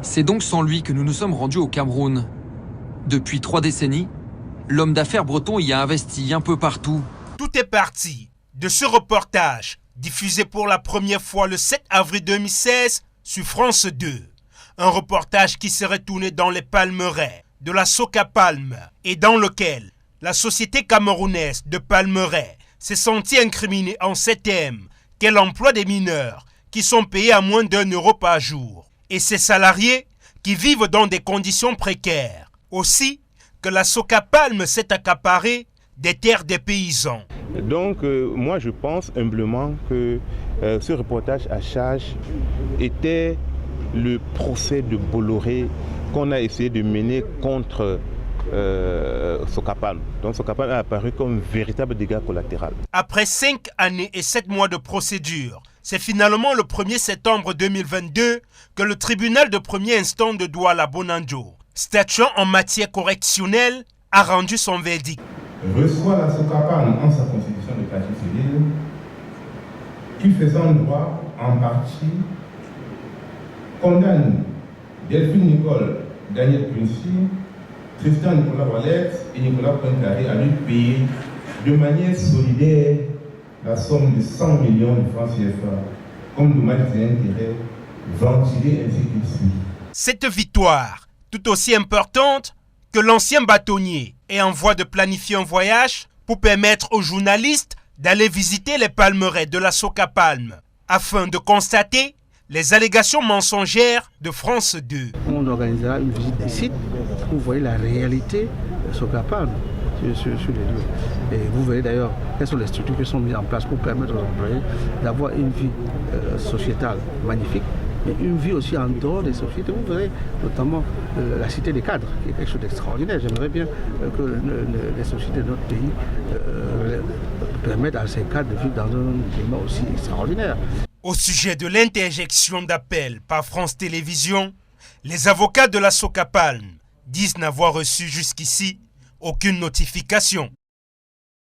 C'est donc sans lui que nous nous sommes rendus au Cameroun. Depuis 3 décennies, l'homme d'affaires breton y a investi un peu partout. Tout est parti de ce reportage diffusé pour la première fois le 7 avril 2016 sur France 2. Un reportage qui serait tourné dans les palmeraies de la Soca Palme et dans lequel la société camerounaise de palmeraies s'est sentie incriminée en ces termes qu'elle emploie des mineurs qui sont payés à moins d'1 € par jour et ses salariés qui vivent dans des conditions précaires. Aussi que la Soca Palme s'est accaparée des terres des paysans. Donc moi je pense humblement que ce reportage à charge était le procès de Bolloré qu'on a essayé de mener contre Soca Palme. Donc Soca Palme a apparu comme un véritable dégât collatéral. Après 5 années et 7 mois de procédure, c'est finalement le 1er septembre 2022 que le tribunal de premier instant de Douala-Bounanjo, statuant en matière correctionnelle, a rendu son verdict. Reçoit la Soca Palme en sa constitution de partie civile, qui faisant droit en partie condamne Delphine Nicole, Daniel Quincy, Tristan Nicolas Valette et Nicolas Poincaré à lui payer de manière solidaire la somme de 100 millions de francs CFA comme dommage et intérêt ventilé ainsi qu'il suit. Cette victoire, tout aussi importante que l'ancien bâtonnier est en voie de planifier un voyage pour permettre aux journalistes d'aller visiter les palmeraies de la Soca Palme afin de constater les allégations mensongères de France 2. On organisera une visite des sites pour voir la réalité de Soca Palme sur les lieux. Et vous verrez d'ailleurs quelles sont les structures qui sont mises en place pour permettre aux employés d'avoir une vie sociétale magnifique, mais une vie aussi en dehors des sociétés. Vous verrez notamment la cité des cadres, qui est quelque chose d'extraordinaire. J'aimerais bien que les sociétés de notre pays permettent à ces cadres de vivre dans un climat aussi extraordinaire. Au sujet de l'interjection d'appel par France Télévisions, les avocats de la Soca Palme disent n'avoir reçu jusqu'ici aucune notification.